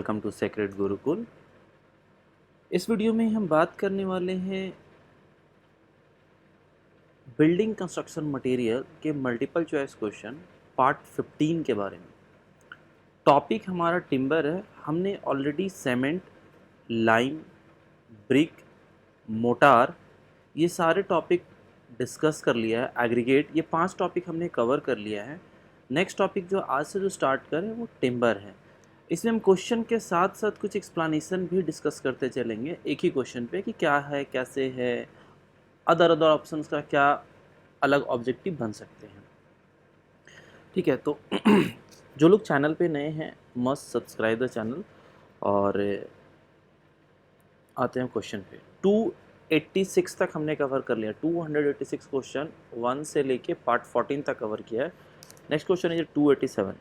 Welcome to sacred Gurukul. इस video में हम बात करने वाले हैं बिल्डिंग कंस्ट्रक्शन मटेरियल के मल्टीपल चॉइस क्वेश्चन पार्ट 15 के बारे में। टॉपिक हमारा टिम्बर है। हमने already cement, lime, brick, motor ये सारे टॉपिक डिस्कस कर लिया है। एग्रीगेट ये 5 टॉपिक हमने कवर कर लिया है। नेक्स्ट टॉपिक जो आज से जो स्टार्ट करें वो टिम्बर है। इसमें हम क्वेश्चन के साथ साथ कुछ एक्सप्लेनेशन भी डिस्कस करते चलेंगे एक ही क्वेश्चन पे कि क्या है, कैसे है, अदर ऑप्शंस का क्या अलग ऑब्जेक्टिव बन सकते हैं। ठीक है, तो जो लोग चैनल पे नए हैं मस्ट सब्सक्राइब द चैनल। और आते हैं क्वेश्चन पे। 286 तक हमने कवर कर लिया। 286 क्वेश्चन 1 से लेके पार्ट 14 तक कवर किया है। नेक्स्ट क्वेश्चन है 287।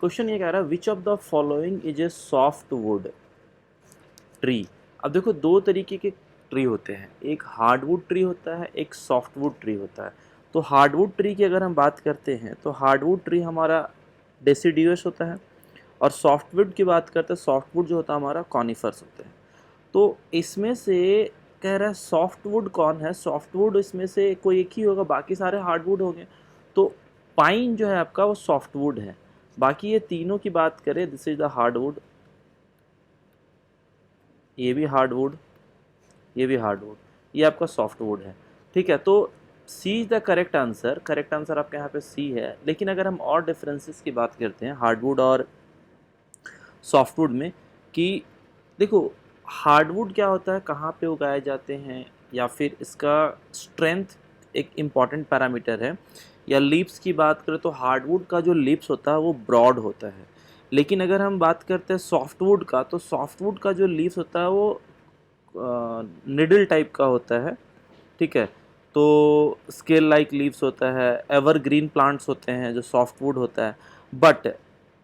क्वेश्चन ये कह रहा है विच of the following is A soft wood tree. अब देखो दो तरीके के ट्री होते हैं, एक हार्डवुड ट्री होता है, एक सॉफ्टवुड ट्री होता है। तो हार्डवुड ट्री की अगर हम बात करते हैं तो हार्डवुड ट्री हमारा डेसिडियस होता है, और सॉफ्टवुड की बात करते हैं सॉफ्टवुड जो होता है हमारा कॉनिफर्स होते हैं। तो इसमें से कह रहा है सॉफ्टवुड कौन है। सॉफ्टवुड इसमें से कोई एक ही होगा, बाकी सारे हार्डवुड होंगे। तो पाइन जो है आपका वो सॉफ्टवुड है। बाकी ये तीनों की बात करें, दिस इज द हार्डवुड, ये भी हार्डवुड, ये भी हार्डवुड, ये आपका सॉफ्टवुड है। ठीक है, तो C is the correct answer. Correct answer आपके यहाँ पे सी है। लेकिन अगर हम और डिफरेंसेस की बात करते हैं हार्डवुड और सॉफ्टवुड में, कि देखो हार्डवुड क्या होता है, कहाँ पे उगाए जाते हैं, या फिर इसका स्ट्रेंथ एक इम्पॉर्टेंट पैरामीटर है। या लीव्स की बात करें तो हार्डवुड का जो लीव्स होता है वो ब्रॉड होता है। लेकिन अगर हम बात करते हैं सॉफ्टवुड का, तो सॉफ्टवुड का जो लीव्स होता है वो निडल टाइप का होता है। ठीक है, तो स्केल लाइक लीव्स होता है, एवरग्रीन प्लांट्स होते हैं जो सॉफ्टवुड होता है। बट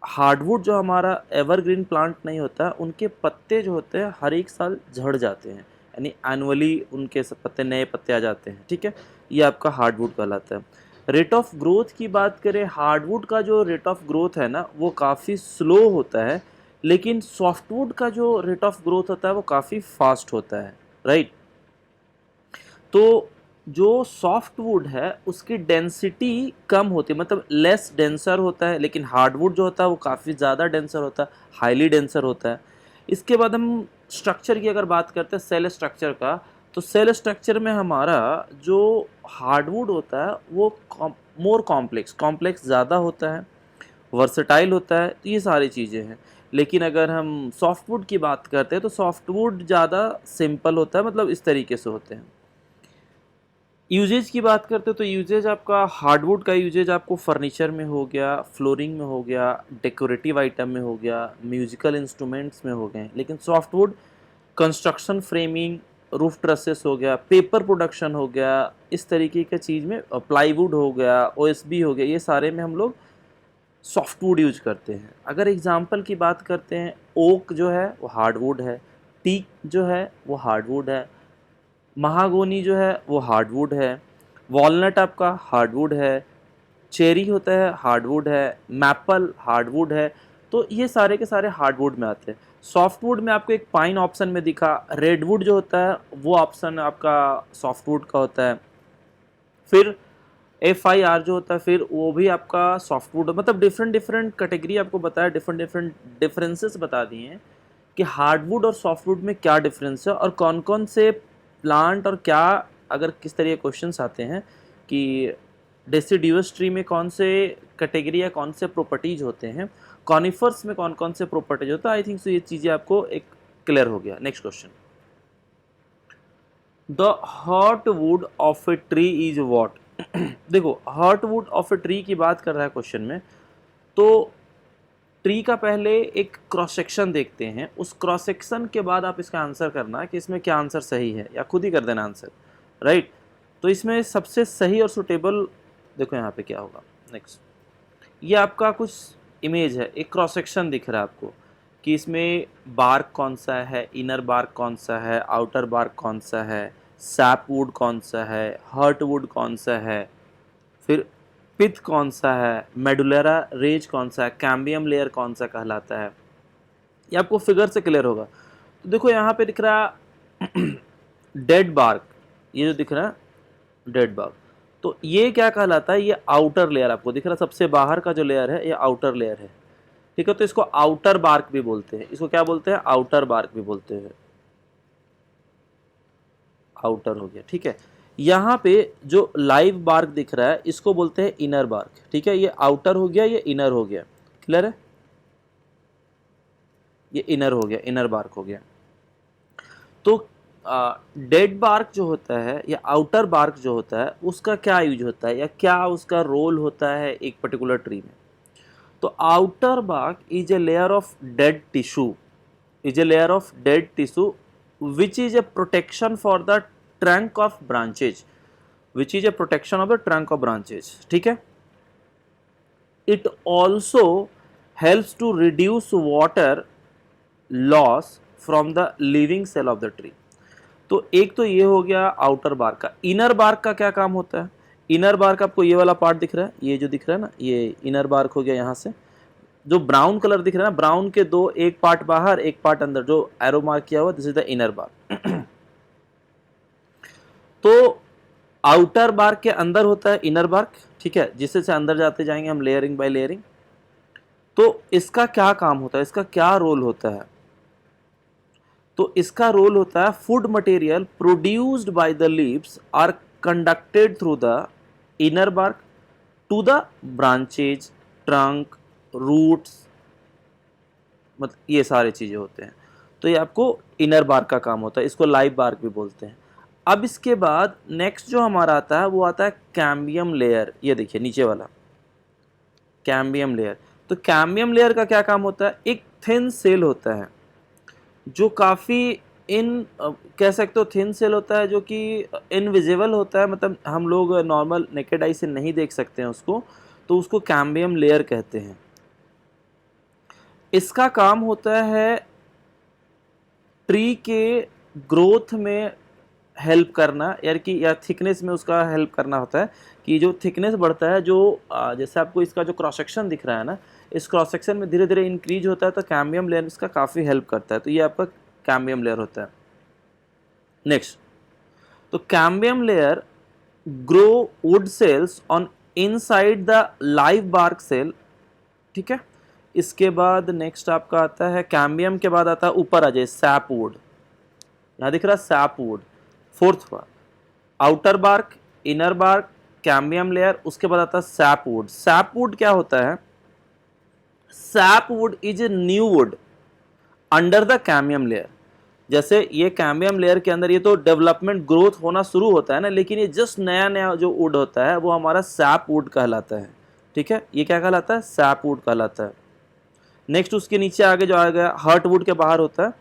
हार्डवुड जो हमारा एवरग्रीन प्लांट नहीं होता, उनके पत्ते जो होते हैं हर एक साल झड़ जाते हैं, यानी एनुअली उनके सब पत्ते नए पत्ते आ जाते हैं। ठीक है, ये आपका हार्डवुड कहलाता है। रेट ऑफ ग्रोथ की बात करें, हार्डवुड का जो रेट ऑफ ग्रोथ है ना वो काफ़ी स्लो होता है, लेकिन सॉफ्टवुड का जो रेट ऑफ ग्रोथ होता है वो काफ़ी फास्ट होता है। राइट, तो जो सॉफ्टवुड है उसकी डेंसिटी कम होती है, मतलब लेस डेंसर होता है। लेकिन हार्डवुड जो होता है वो काफ़ी ज़्यादा डेंसर होता है, हाईली डेंसर होता है। इसके बाद हम स्ट्रक्चर की अगर बात करते हैं, सेल स्ट्रक्चर का, तो सेल स्ट्रक्चर में हमारा जो हार्डवुड होता है वो मोर कॉम्प्लेक्स कॉम्प्लेक्स ज़्यादा होता है, वर्सटाइल होता है। तो ये सारी चीज़ें हैं। लेकिन अगर हम सॉफ्टवुड की बात करते हैं तो सॉफ्टवुड ज़्यादा सिंपल होता है, मतलब इस तरीके से होते हैं। यूजेज की बात करते हो तो यूजेज आपका हार्डवुड का यूजेज आपको फर्नीचर में हो गया, फ्लोरिंग में हो गया, डेकोरेटिव आइटम में हो गया, म्यूजिकल इंस्ट्रूमेंट्स में हो गए। लेकिन softwood construction, framing, roof trusses हो गया, पेपर प्रोडक्शन हो गया, इस तरीके की चीज़ में, प्लाईवुड हो गया, ओएसबी हो गया, ये सारे में हम लोग सॉफ्टवुड यूज करते हैं। अगर एग्जांपल की बात करते हैं, ओक जो है वो हार्डवुड है, टीक जो है वो हार्डवुड है, महागोनी जो है वो हार्डवुड है, वॉलनट आपका हार्डवुड है, चेरी होता है हार्डवुड है, मैपल हार्डवुड है। तो ये सारे के सारे हार्डवुड में आते हैं। सॉफ्टवुड में आपको एक पाइन ऑप्शन में दिखा, रेडवुड जो होता है वो ऑप्शन आपका सॉफ्टवुड का होता है। फिर FIR जो होता है फिर वो भी आपका सॉफ्टवुड, मतलब डिफरेंट डिफरेंट कैटेगरी आपको बताया, डिफरेंट डिफरेंट डिफरेंसेस बता दिए हैं कि हार्डवुड और सॉफ्टवुड में क्या डिफरेंस है, और कौन कौन से प्लांट और क्या, अगर किस तरह के क्वेश्चंस आते हैं कि डेसिडियस ट्री में कौन से कैटेगरी या कौन से प्रॉपर्टीज होते हैं, कॉनिफर्स में कौन कौन से प्रॉपर्टीज होता है। आई थिंक सो ये चीज़ें आपको एक क्लियर हो गया। Next question, the heartwood of a tree is what. देखो heartwood of a tree की बात कर रहा है क्वेश्चन में, तो ट्री का पहले एक क्रॉस सेक्शन देखते हैं, उस क्रॉस सेक्शन के बाद आप इसका आंसर करना कि इसमें क्या आंसर सही है, या खुद ही कर देना आंसर। राइट, तो इसमें सबसे सही और सुटेबल देखो यहाँ पे क्या होगा। नेक्स्ट, ये आपका कुछ इमेज है, एक क्रॉस सेक्शन दिख रहा है आपको कि इसमें बार्क कौन सा है, इनर बार्क कौन सा है, आउटर बार्क कौन सा है, सैप वुड कौन सा है, हर्ट वुड कौन सा है, फिर पिथ कौन सा है, मेडुलरा रेज कौन सा है, कैम्बियम लेयर कौन सा कहलाता है। ये आपको फिगर से क्लियर होगा। तो देखो यहाँ पे दिख रहा डेड बार्क, ये जो दिख रहा है डेड बार्क, तो ये क्या कहलाता है, ये आउटर लेयर आपको दिख रहा है, सबसे बाहर का जो लेयर है ये आउटर लेयर है, ठीक है। तो इसको आउटर बार्क भी बोलते हैं, इसको क्या बोलते हैं, आउटर बार्क भी बोलते हैं, आउटर हो गया, ठीक है। यहाँ पे जो लाइव बार्क दिख रहा है इसको बोलते हैं इनर बार्क, ठीक है। ये आउटर हो गया, ये इनर हो गया, क्लियर है, ये इनर हो गया, इनर बार्क हो गया। तो डेड बार्क जो होता है या आउटर बार्क जो होता है उसका क्या यूज होता है या क्या उसका रोल होता है एक पर्टिकुलर ट्री में। तो outer bark is a layer of dead tissue, is a layer of dead tissue which is a protection for the trunk of branches, which is a protection of the trunk of branches, ठीक है। it also helps to reduce water loss from the living cell of the tree। तो एक तो ये हो गया outer bark का। Inner bark का क्या काम होता है, इनर बार्क आपको ये वाला पार्ट दिख रहा है, ये जो दिख रहा है ना, ये इनर बार्क हो गया। यहाँ से जो ब्राउन कलर दिख रहा है ना, ब्राउन के दो, एक पार्ट बाहर एक पार्ट अंदर, जो एरो मार्क किया हुआ, this is the inner bark. तो आउटर बार्क के अंदर होता है इनर बार्क, ठीक है, जिससे से अंदर जाते जाएंगे हम लेयरिंग बाय लेयरिंग। तो इसका क्या काम होता है, इसका क्या रोल होता है, तो इसका रोल होता है food material produced by the leaves are conducted through the inner bark to the branches, trunk, roots, मतलब ये सारे चीज़ें होते हैं। तो ये आपको इनर बार्क का काम होता है, इसको लाइव बार्क भी बोलते हैं। अब इसके बाद नेक्स्ट जो हमारा आता है वो आता है कैम्बियम लेयर, ये देखिए नीचे वाला कैम्बियम लेयर। तो कैम्बियम लेयर का क्या काम होता है, एक थिन सेल होता है जो काफ़ी कह सकते हो थिन सेल होता है जो कि इनविजिबल होता है, मतलब हम लोग नॉर्मल नेकेड आई से नहीं देख सकते हैं उसको, तो उसको कैम्बियम लेयर कहते हैं। इसका काम होता है ट्री के ग्रोथ में हेल्प करना, यार कि या थिकनेस में उसका हेल्प करना होता है, कि जो थिकनेस बढ़ता है, जो जैसे आपको इसका जो क्रॉस सेक्शन दिख रहा है ना, इस क्रॉस सेक्शन में धीरे धीरे इंक्रीज होता है, तो कैम्बियम लेयर इसका काफ़ी हेल्प करता है। तो ये आपका कैम्बियम लेयर होता है। नेक्स्ट, तो cambium layer grow wood cells on inside the live bark cell, ठीक है। इसके बाद नेक्स्ट आपका आता है, कैम्बियम के बाद आता है, ऊपर आ जाए सैप वुड, यहाँ दिख रहा है सैप वुड, फोर्थ बार outer bark, inner bark, cambium layer, उसके बाद आता है सैप वुड। सैप वुड क्या होता है, sap would is a new would under the cambium layer. जैसे ये कैम्बियम लेयर के अंदर ये तो डेवलपमेंट ग्रोथ होना शुरू होता है ना, लेकिन ये जस्ट नया नया जो वुड होता है वो हमारा सैप वुड कहलाता है, ठीक है। ये क्या कहलाता है, सैप वुड कहलाता है। नेक्स्ट उसके नीचे आगे जो आ गया हर्ट वुड के बाहर होता है,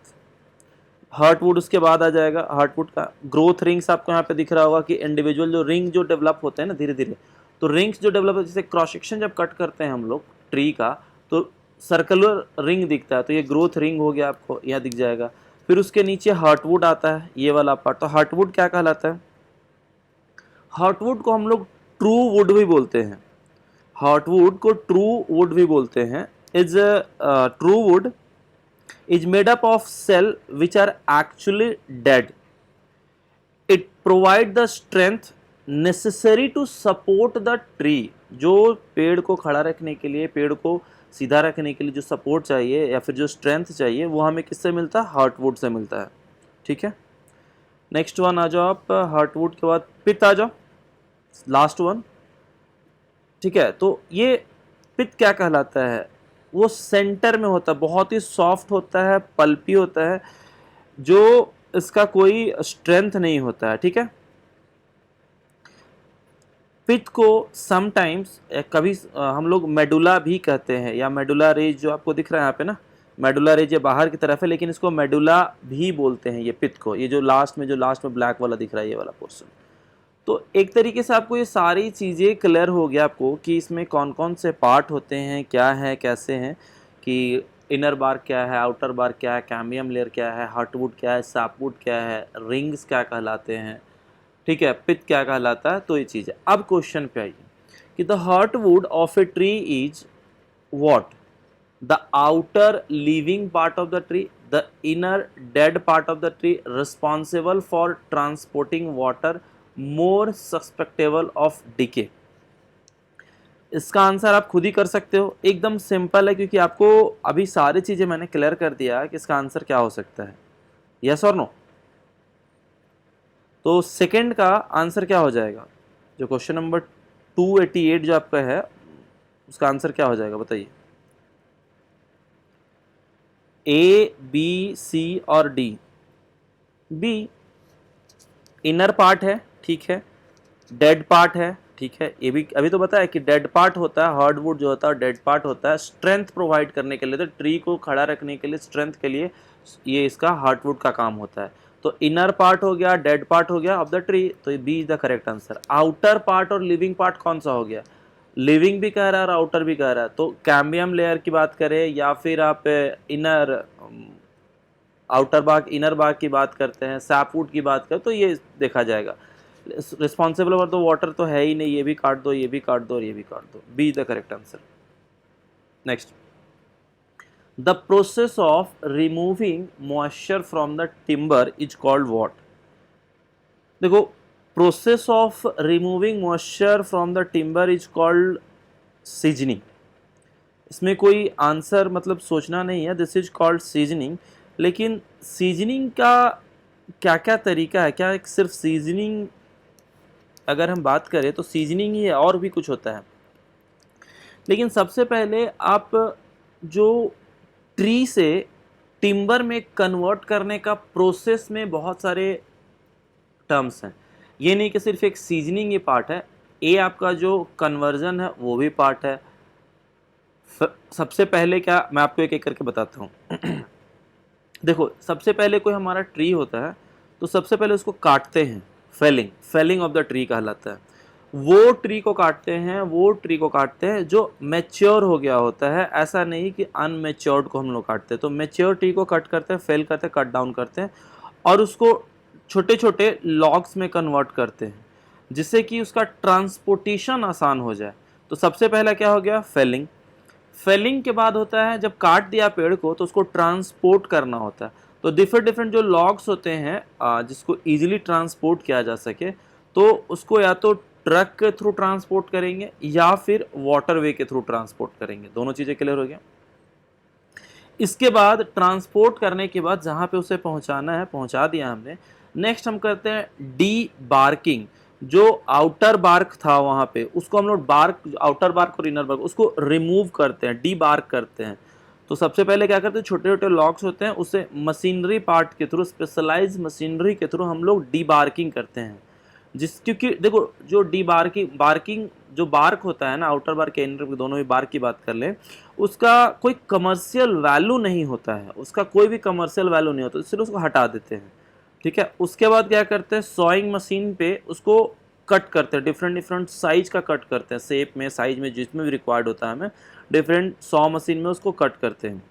हर्ट वुड उसके बाद आ जाएगा। हर्ट वुड का ग्रोथ रिंग्स आपको यहाँ पे दिख रहा होगा कि इंडिविजुअल जो रिंग जो डेवलप होते हैं ना धीरे धीरे, तो रिंग्स जो डेवलप होते हैं, जैसे क्रॉस सेक्शन जब कट करते हैं हम लोग ट्री का तो सर्कुलर रिंग दिखता है, तो ये ग्रोथ रिंग हो गया, आपको यहाँ दिख जाएगा। फिर उसके नीचे हर्टवुड आता है, ये वाला पार्ट। तो हर्टवुड क्या कहलाता है, हर्टवुड को हम लोग ट्रू वुड भी बोलते हैं, हर्टवुड को ट्रू वुड भी बोलते हैं। Is true would is made up of cell which are actually dead. It provide the strength necessary to support the tree। जो पेड़ को खड़ा रखने के लिए, पेड़ को सीधा रखने के लिए जो सपोर्ट चाहिए या फिर जो स्ट्रेंथ चाहिए, वो हमें किससे मिलता है, हार्टवुड से मिलता है, ठीक है। नेक्स्ट वन आ जाओ आप, हार्टवुड के बाद पित आ जाओ, लास्ट वन, ठीक है। तो ये पित क्या कहलाता है, वो सेंटर में होता है, बहुत ही सॉफ्ट होता है, पल्पी होता है, जो इसका कोई स्ट्रेंथ नहीं होता है, ठीक है। पित को समटाइम्स कभी हम लोग मेडुला भी कहते हैं, या मेडुला रेज जो आपको दिख रहा है यहाँ पे ना, मेडुला रेज ये बाहर की तरफ है, लेकिन इसको मेडुला भी बोलते हैं ये पित को। ये जो लास्ट में ब्लैक वाला दिख रहा है, ये वाला पोर्शन। तो एक तरीके से आपको ये सारी चीज़ें क्लियर हो गया आपको कि इसमें कौन कौन से पार्ट होते हैं, क्या है, कैसे हैं, कि इनर बार्क क्या है, आउटर बार्क क्या है, कैम्बियम लेयर क्या है, हार्टवुड क्या है, सैपवुड क्या है, रिंग्स क्या कहलाते हैं, ठीक है, पित क्या कहलाता है। तो ये चीज़ है। अब क्वेश्चन पे आइए कि the heartwood of a tree is what, the outer living part of the tree, the inner dead part of the tree, responsible for transporting water, more susceptible of decay. इसका आंसर आप खुद ही कर सकते हो, एकदम सिंपल है, क्योंकि आपको अभी सारी चीजें मैंने क्लियर कर दिया कि इसका आंसर क्या हो सकता है। यस और नो? तो सेकंड का आंसर क्या हो जाएगा? जो क्वेश्चन नंबर 288 जो आपका है, उसका आंसर क्या हो जाएगा बताइए? ए, बी, सी और डी। बी इनर पार्ट है, ठीक है, डेड पार्ट है, ठीक है, ये भी अभी तो बताया कि डेड पार्ट होता है, हार्डवुड जो होता है डेड पार्ट होता है स्ट्रेंथ प्रोवाइड करने के लिए, तो ट्री को खड़ा रखने के लिए, स्ट्रेंथ के लिए ये इसका हार्डवुड का काम होता है। तो इनर पार्ट हो गया, डेड पार्ट हो गया ऑफ द ट्री, तो ये B is the correct answer. Outer part और लिविंग पार्ट कौन सा हो गया? लिविंग भी कह रहा है और आउटर भी कह रहा है, तो कैम्बियम लेयर की बात करें या फिर आप इनर आउटर बाग इनर बाग की बात करते हैं, सैपवुड की बात करें, तो ये देखा जाएगा। रिस्पॉन्सिबल फॉर द वाटर तो है ही नहीं, ये भी काट दो, ये भी काट दो और ये भी काट दो, B the correct answer. Next, the process of removing moisture from the timber is called what? देखो, process of removing moisture from the timber is called seasoning. इसमें कोई आंसर मतलब सोचना नहीं है, दिस इज कॉल्ड सीजनिंग। लेकिन seasoning का क्या क्या तरीका है? क्या एक सिर्फ सीजनिंग अगर हम बात करें तो सीजनिंग ही है, और भी कुछ होता है। लेकिन सबसे पहले आप जो ट्री से टिम्बर में कन्वर्ट करने का प्रोसेस में बहुत सारे टर्म्स हैं, ये नहीं कि सिर्फ एक सीजनिंग ही पार्ट है, ये आपका जो कन्वर्जन है वो भी पार्ट है। सबसे पहले क्या, मैं आपको एक एक करके बताता हूँ। देखो, सबसे पहले कोई हमारा ट्री होता है तो सबसे पहले उसको काटते हैं, फेलिंग ऑफ द ट्री कहलाता है। वो ट्री को काटते हैं जो मैच्योर हो गया होता है, ऐसा नहीं कि अनमेच्योर्ड को हम लोग काटते हैं। तो मैच्योर ट्री को कट करते हैं, फेल करते हैं, कट डाउन करते हैं और उसको छोटे छोटे लॉग्स में कन्वर्ट करते हैं, जिससे कि उसका ट्रांसपोर्टेशन आसान हो जाए। तो सबसे पहला क्या हो गया? फेलिंग के बाद होता है जब काट दिया पेड़ को तो उसको ट्रांसपोर्ट करना होता है। तो डिफरेंट डिफरेंट जो लॉग्स होते हैं जिसको इजीली ट्रांसपोर्ट किया जा सके, तो उसको या तो ट्रक के थ्रू ट्रांसपोर्ट करेंगे या फिर वाटरवे के थ्रू ट्रांसपोर्ट करेंगे। दोनों चीज़ें क्लियर हो गया। इसके बाद ट्रांसपोर्ट करने के बाद जहाँ पे उसे पहुँचाना है पहुँचा दिया हमने। नेक्स्ट हम करते हैं डी बार्किंग। जो आउटर बार्क था वहाँ पे उसको हम लोग आउटर बार्क और इनर बार्क उसको रिमूव करते हैं, डी बार्क करते हैं। तो सबसे पहले क्या करते हैं, छोटे छोटे लॉक्स होते हैं, उसे मशीनरी पार्ट के थ्रू, स्पेशलाइज मशीनरी के थ्रू हम लोग डी बार्किंग करते हैं। क्योंकि देखो, जो डी बार्किंग जो बार्क होता है ना, आउटर बार्क या इनर, दोनों ही बार्क की बात कर ले, उसका कोई कमर्शियल वैल्यू नहीं होता है, उसका कोई भी कमर्शियल वैल्यू नहीं होता, इसलिए उसको हटा देते हैं। ठीक है, उसके बाद क्या करते हैं, सॉइंग मशीन पे उसको कट करते हैं, डिफरेंट डिफरेंट साइज का कट करते हैं, शेप में, साइज में, जिसमें भी रिक्वायर्ड होता है हमें, डिफरेंट सॉ मशीन में उसको कट करते हैं।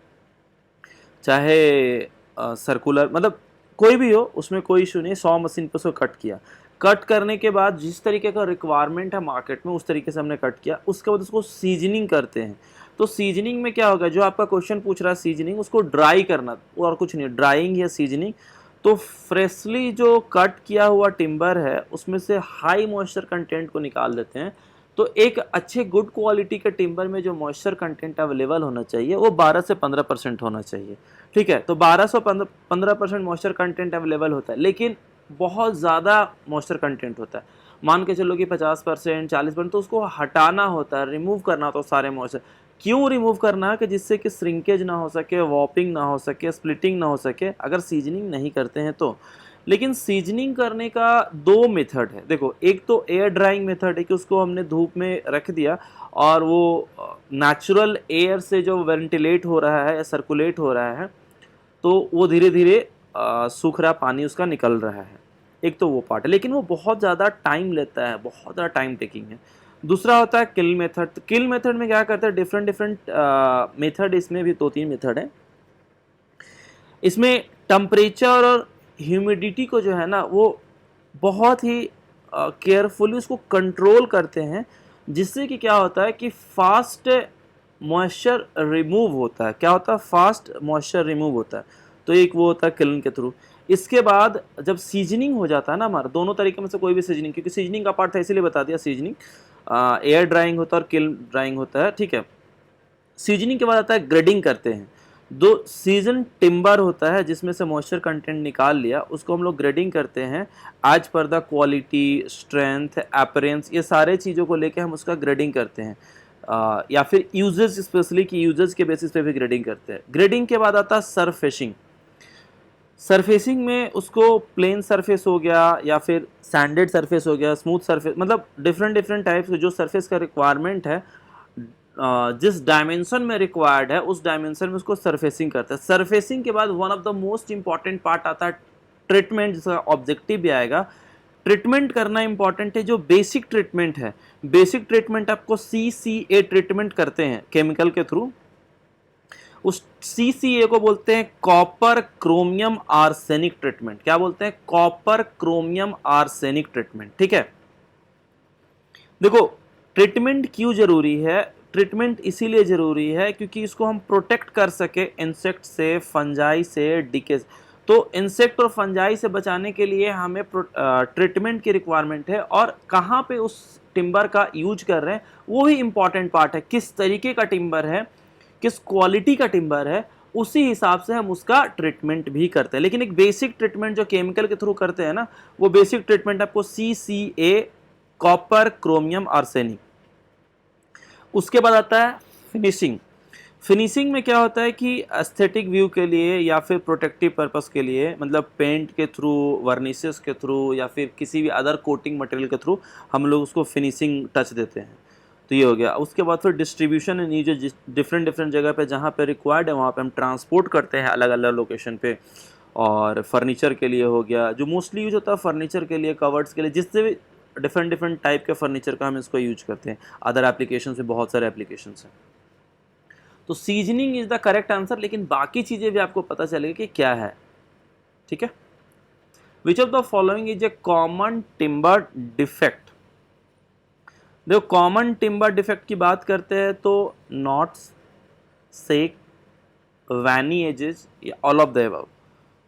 चाहे सर्कुलर, मतलब कोई भी हो, उसमें कोई इशू नहीं, सॉ मशीन पे उसको कट किया। कट करने के बाद जिस तरीके का रिक्वायरमेंट है मार्केट में उस तरीके से हमने कट किया। उसके बाद उसको सीजनिंग करते हैं। तो सीजनिंग में क्या होगा, जो आपका क्वेश्चन पूछ रहा है सीजनिंग, उसको ड्राई करना और कुछ नहीं, ड्राइंग या सीजनिंग। तो फ्रेशली जो कट किया हुआ टिम्बर है उसमें से हाई मॉइस्चर कंटेंट को निकाल देते हैं। तो एक अच्छे गुड क्वालिटी के टिम्बर में जो मॉइस्चर कंटेंट अवेलेबल होना चाहिए वो 12 से 15% होना चाहिए। ठीक है, तो 12 से 15% मॉइस्चर कंटेंट अवेलेबल होता है, लेकिन बहुत ज़्यादा मॉइस्चर कंटेंट होता है। मान के चलो कि 50%, 40%, तो उसको हटाना होता है, रिमूव करना होता है सारे मॉइस्चर। क्यों रिमूव करना है? कि जिससे कि श्रिंकेज ना हो सके, वॉपिंग ना हो सके, स्प्लिटिंग ना हो सके, अगर सीजनिंग नहीं करते हैं तो। लेकिन सीजनिंग करने का दो मेथड है। देखो, एक तो एयर ड्राइंग मेथड है कि उसको हमने धूप में रख दिया और वो नेचुरल एयर से जो वेंटिलेट हो रहा है या सर्कुलेट हो रहा है, तो वो धीरे धीरे सूख रहा पानी उसका निकल रहा है। एक तो वो पार्ट है, लेकिन वो बहुत ज़्यादा टाइम लेता है, बहुत ज़्यादा टाइम टेकिंग है। दूसरा होता है किल मेथड। तो किल मेथड में क्या करते हैं, डिफरेंट डिफरेंट मेथड, इसमें भी 2-3 मेथड है। इसमें टेम्परेचर और ह्यूमिडिटी को जो है ना वो बहुत ही केयरफुली उसको कंट्रोल करते हैं, जिससे कि क्या होता है कि फास्ट मॉइस्चर रिमूव होता है। क्या होता है? फास्ट मॉइस्चर रिमूव होता है। तो एक वो होता है किल्न के थ्रू। इसके बाद जब सीजनिंग हो जाता है ना हमारा, दोनों तरीके में से कोई भी सीजनिंग, क्योंकि सीजनिंग का पार्ट था इसीलिए बता दिया, सीजनिंग एयर ड्राइंग होता है और किल्न ड्राइंग होता है, ठीक है। सीजनिंग के बाद आता है ग्रेडिंग करते हैं। दो सीजन टिम्बर होता है जिसमें से मॉइस्चर कंटेंट निकाल लिया, उसको हम लोग ग्रेडिंग करते हैं as per the quality, strength, appearance, ये सारे चीज़ों को लेके हम उसका ग्रेडिंग करते हैं। या फिर यूजेस, स्पेशली कि यूजेस के बेसिस पे भी ग्रेडिंग करते हैं। ग्रेडिंग के बाद आता है सरफेसिंग। सरफेसिंग में उसको प्लेन सरफेस हो गया या फिर सैंडेड सरफेस हो गया, स्मूथ सरफेस, मतलब डिफरेंट डिफरेंट टाइप्स जो सरफेस का रिक्वायरमेंट है, जिस डायमेंशन में रिक्वायर्ड है उस डायमेंशन में उसको सरफेसिंग करते हैं। सरफेसिंग के बाद one of the most important part आता है ट्रीटमेंट, जिसका ऑब्जेक्टिव भी आएगा। ट्रीटमेंट करना इंपॉर्टेंट है। जो बेसिक ट्रीटमेंट है, बेसिक ट्रीटमेंट आपको CCA ट्रीटमेंट करते हैं केमिकल के थ्रू। उस CCA को बोलते हैं कॉपर क्रोमियम आर्सेनिक ट्रीटमेंट। क्या बोलते हैं? कॉपर क्रोमियम आर्सेनिक ट्रीटमेंट, ठीक है। देखो, ट्रीटमेंट क्यों जरूरी है? ट्रीटमेंट इसीलिए जरूरी है क्योंकि इसको हम प्रोटेक्ट कर सके इंसेक्ट से, फंजाई से, डिके से। तो इंसेक्ट और फंजाई से बचाने के लिए हमें ट्रीटमेंट की रिक्वायरमेंट है, और कहाँ पे उस टिम्बर का यूज कर रहे हैं वो भी इंपॉर्टेंट पार्ट है। किस तरीके का टिम्बर है, किस क्वालिटी का टिम्बर है, उसी हिसाब से हम उसका ट्रीटमेंट भी करते हैं। लेकिन एक बेसिक ट्रीटमेंट जो केमिकल के थ्रू करते हैं ना, वो बेसिक ट्रीटमेंट आपको CCA, कॉपर क्रोमियम आर्सेनिक। उसके बाद आता है फिनिशिंग। फिनिशिंग में क्या होता है कि एस्थेटिक व्यू के लिए या फिर प्रोटेक्टिव पर्पस के लिए, मतलब पेंट के थ्रू, वर्निसेस के थ्रू या फिर किसी भी अदर कोटिंग मटेरियल के थ्रू हम लोग उसको फिनिशिंग टच देते हैं। तो ये हो गया। उसके बाद फिर distribution and use, different different जगह पे जहाँ पे रिक्वायर्ड है वहाँ पे हम ट्रांसपोर्ट करते हैं अलग अलग लोकेशन पे। और फर्नीचर के लिए हो गया, जो मोस्टली यूज होता है फर्नीचर के लिए, कवर्ड्स के लिए, जिससे भी डिफरेंट डिफरेंट टाइप के फर्नीचर का हम इसको यूज करते हैं। अदर एप्लीकेशन से बहुत सारे एप्लीकेशन हैं। तो seasoning is the correct answer, लेकिन बाकी चीज़ें भी आपको पता चलेगी कि क्या है, ठीक है। विच of the following is A common timber defect? देखो, कॉमन टिम्बर डिफेक्ट की बात करते हैं तो नॉट्स, सेक, वैनी एजेस, या ऑल ऑफ द अबव।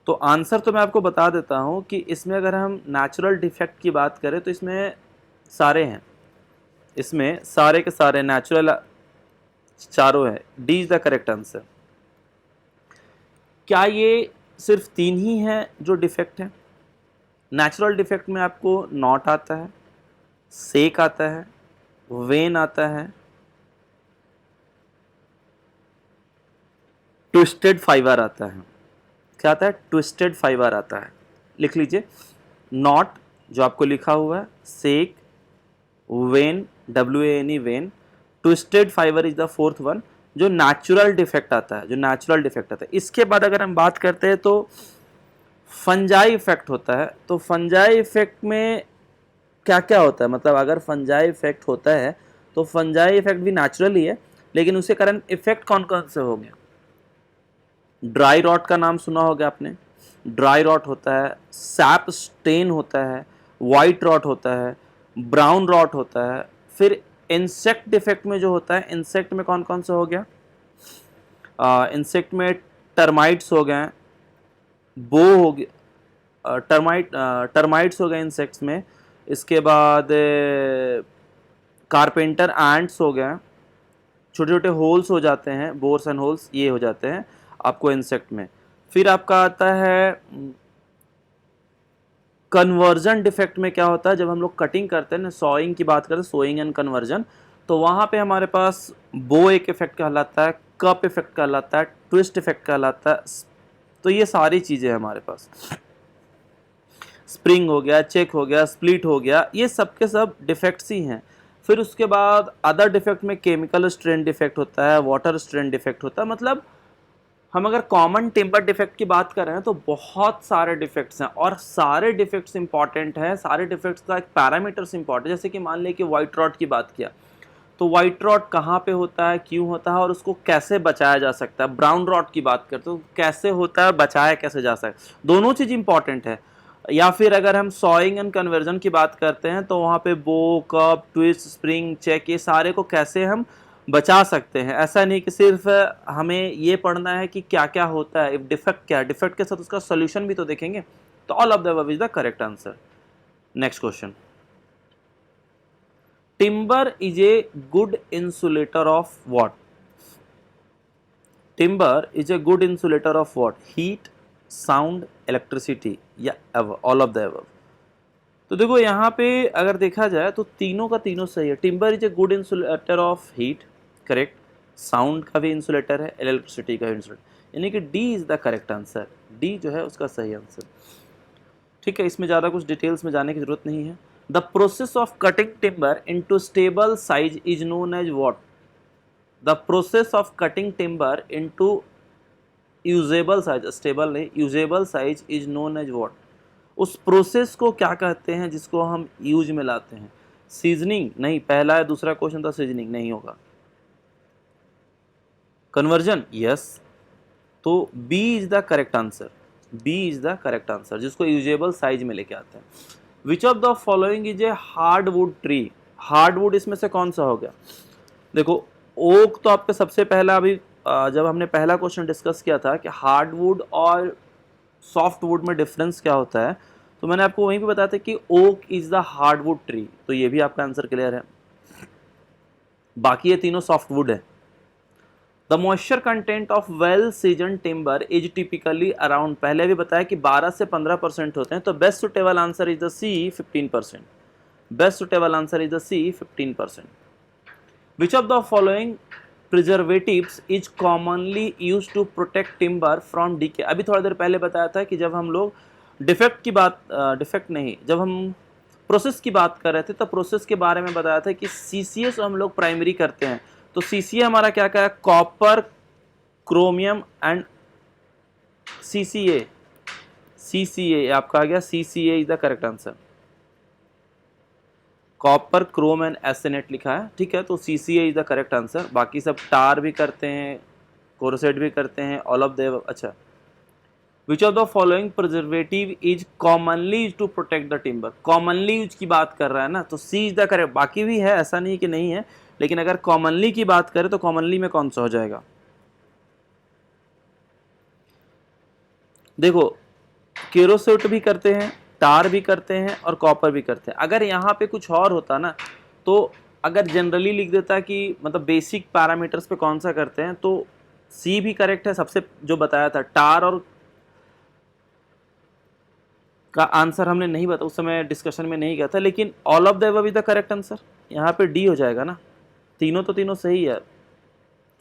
तो आंसर तो मैं आपको बता देता हूँ कि इसमें अगर हम नेचुरल डिफेक्ट की बात करें तो इसमें सारे हैं, इसमें सारे के सारे नेचुरल चारों है। D is the correct answer. क्या ये सिर्फ 3 ही हैं जो डिफेक्ट है? नेचुरल डिफेक्ट में आपको नॉट आता है, सेक आता है, वेन आता है, ट्विस्टेड फाइबर आता है। क्या आता है? ट्विस्टेड फाइबर आता है। लिख लीजिए, नॉट जो आपको लिखा हुआ है, shake, wane, WANE wane, twisted fibre is the fourth one जो नेचुरल डिफेक्ट आता है, जो नेचुरल डिफेक्ट आता है। इसके बाद अगर हम बात करते हैं तो फंजाई इफेक्ट होता है। तो फंजाई इफेक्ट में क्या क्या होता है? मतलब अगर फंजाई इफेक्ट होता है तो फंजाई इफेक्ट भी नेचुरल ही है, लेकिन उसके कारण इफेक्ट कौन कौन से हो गए? ड्राई रॉट का नाम सुना होगा आपने, ड्राई रॉट होता है, सैप स्टेन होता है, वाइट रॉट होता है, ब्राउन रॉट होता है। फिर इंसेक्ट डिफेक्ट में जो होता है, इंसेक्ट में कौन कौन सा हो गया? इंसेक्ट में टर्माइट्स हो गए, बो हो गया, टर्माइट्स हो गए इंसेक्ट्स में। इसके बाद कारपेंटर एंट्स हो गए, छोटे छोटे होल्स हो जाते हैं, बोर्स एंड होल्स, ये हो जाते हैं आपको इंसेक्ट में। फिर आपका आता है कन्वर्जन डिफेक्ट में। क्या होता है? जब हम लोग कटिंग करते हैं ना, सॉइंग की बात करें, सोइंग एंड कन्वर्जन, तो वहाँ पे हमारे पास बो एक इफेक्ट कहलाता है, कप इफेक्ट कहलाता है, ट्विस्ट इफेक्ट कहलाता है। तो ये सारी चीज़ें हमारे पास, स्प्रिंग हो गया, चेक हो गया, स्प्लिट हो गया, ये सब के सब डिफेक्ट्स ही हैं। फिर उसके बाद अदर डिफेक्ट में केमिकल स्ट्रेन डिफेक्ट होता है, वाटर स्ट्रेन डिफेक्ट होता है। मतलब हम अगर कॉमन टिम्बर डिफेक्ट की बात कर रहे हैं तो बहुत सारे डिफेक्ट्स हैं, और सारे डिफेक्ट्स इंपॉर्टेंट हैं। सारे डिफेक्ट्स का एक पैरामीटर्स इंपॉर्टेंट, जैसे कि मान लें कि वाइट रॉट की बात किया तो वाइट रॉट कहाँ पे होता है, क्यों होता है, और उसको कैसे बचाया जा सकता है। ब्राउन रॉट की बात करते तो कैसे होता है, बचाया कैसे जा सकता है, दोनों चीज़ इंपॉर्टेंट है। या फिर अगर हम सॉइंग एंड कन्वर्जन की बात करते हैं तो वहाँ पे बो, कप, ट्विस्ट, स्प्रिंग, चेक, ये सारे को कैसे हम बचा सकते हैं। ऐसा नहीं कि सिर्फ हमें ये पढ़ना है कि क्या क्या होता है, इफ डिफेक्ट क्या है, डिफेक्ट के साथ उसका सोल्यूशन भी तो देखेंगे। तो all of the above is the correct answer. Next question, timber is a good insulator of what? Timber is a good insulator of what? Heat, sound, electricity या ऑल ऑफ द अबव? तो देखो यहाँ पे अगर देखा जाए तो तीनों का तीनों सही है। Timber is a good insulator of heat, correct. Sound का भी इंसुलेटर है, इलेक्ट्रिसिटी का भी इंसुलेटर, यानी कि D is the correct answer. D जो है उसका सही आंसर। ठीक है, इसमें ज़्यादा कुछ डिटेल्स में जाने की जरूरत नहीं है। The process of cutting timber into stable size is known as what? The process of cutting timber into usable size, stable नहीं, usable size is known as what? उस प्रोसेस को क्या कहते हैं जिसको हम यूज में लाते हैं? सीजनिंग नहीं, पहला है, दूसरा क्वेश्चन था सीजनिंग, नहीं होगा। Conversion, yes. तो B is the correct answer. B is the correct answer, जिसको यूजेबल साइज में लेके आते हैं। Which of the following is a hardwood tree? Hardwood इसमें से कौन सा हो गया? देखो, ओक तो आपके सबसे पहला, अभी जब हमने पहला क्वेश्चन डिस्कस किया था कि हार्डवुड और सॉफ्ट वुड में डिफरेंस क्या होता है, तो मैंने आपको वहीं पे बताया था कि oak is the hardwood tree. तो ये भी आपका आंसर क्लियर है। बाकी ये तीनों सॉफ्ट वुड है। The moisture content of well season timber is typically around, पहले भी बताया कि 12 से 15% होते हैं। तो best suitable answer is the C, 15%। Best suitable answer is the C, 15%। Which of the following preservatives is commonly use to protect timber from decay? अभी थोड़ा देर पहले बताया था कि जब हम लोग डिफेक्ट की बात, डिफेक्ट नहीं, जब हम प्रोसेस की बात कर रहे थे तो प्रोसेस के बारे में बताया था कि सीसीए से हम लोग प्राइमरी करते हैं। तो सीसीए हमारा क्या क्या है? Copper, chromium and CCA. CCA आपका आ गया, CCA is the correct answer. Copper, chrome and arsenate लिखा है, ठीक है। तो CCA is the correct answer. बाकी सब टार भी करते हैं, कोरोसेट भी करते हैं, ऑल ऑफ द। अच्छा, which of the following preservative is commonly use to protect the timber? Commonly use की बात कर रहा है ना, तो सी इज द करेक्ट। बाकी भी है, ऐसा नहीं कि नहीं है, लेकिन अगर कॉमनली की बात करें तो कॉमनली में कौन सा हो जाएगा? देखो, केरोसेट भी करते हैं, टार भी करते हैं और कॉपर भी करते हैं। अगर यहाँ पे कुछ और होता ना, तो अगर जनरली लिख देता कि मतलब बेसिक पैरामीटर्स पे कौन सा करते हैं, तो सी भी करेक्ट है। सबसे जो बताया था टार और का आंसर हमने नहीं बताया, उस समय डिस्कशन में नहीं किया था, लेकिन all of the above is the correct answer. यहाँ पे डी हो जाएगा ना, तीनों तो तीनों सही है।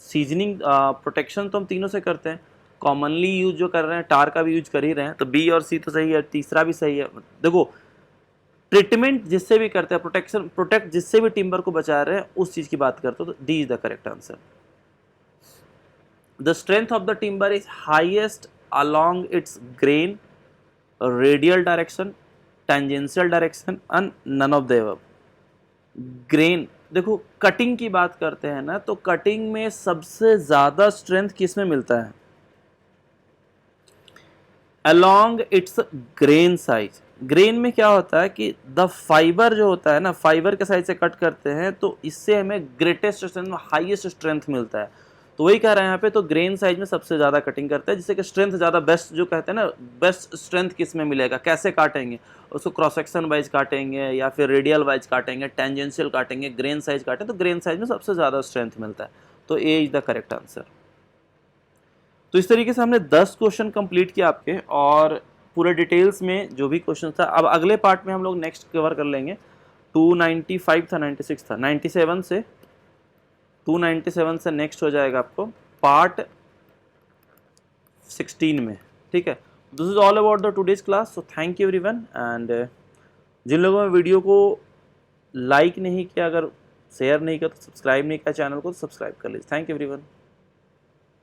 सीजनिंग प्रोटेक्शन तो हम तीनों से करते हैं, कॉमनली यूज जो कर रहे हैं टार का भी यूज कर ही रहे हैं, तो बी और सी तो सही है, तीसरा भी सही है। देखो, ट्रीटमेंट जिससे भी करते हैं, प्रोटेक्शन, प्रोटेक्ट जिससे भी टिम्बर को बचा रहे हैं, उस चीज की बात करते हो, तो D is the correct answer. The strength of the timber is highest along its grain, radial direction, tangential direction and none of the above. Grain, देखो कटिंग की बात करते हैं ना, तो कटिंग में सबसे ज्यादा स्ट्रेंथ किस में मिलता है? along its grain size. Grain में क्या होता है कि द फाइबर जो होता है ना, फाइबर के साइज से कट करते हैं, तो इससे हमें ग्रेटेस्ट स्ट्रेंथ, हाईएस्ट स्ट्रेंथ मिलता है। तो वही कह रहे हैं यहाँ पे, तो ग्रेन साइज में सबसे ज़्यादा कटिंग करता है, जिससे कि स्ट्रेंथ ज़्यादा, बेस्ट जो कहते हैं ना, बेस्ट स्ट्रेंथ किस में मिलेगा, कैसे काटेंगे उसको? क्रॉस सेक्शन वाइज काटेंगे या फिर रेडियल वाइज काटेंगे, टेंजेंशियल काटेंगे, ग्रेन साइज काटें, तो ग्रेन साइज में सबसे ज़्यादा स्ट्रेंथ मिलता है। तो ए इज द करेक्ट आंसर। तो इस तरीके से हमने 10 क्वेश्चन कंप्लीट किया आपके, और पूरे डिटेल्स में जो भी क्वेश्चन था, अब अगले पार्ट में हम लोग नेक्स्ट कवर कर लेंगे। 295 था, 96 था, 97 से 297 से नेक्स्ट हो जाएगा आपको पार्ट 16 में, ठीक है। This is all about the today's class. So thank you everyone, and जिन लोगों ने वीडियो को लाइक नहीं किया, अगर शेयर नहीं किया, तो सब्सक्राइब नहीं किया चैनल को, तो सब्सक्राइब कर लीजिए। Thank you everyone.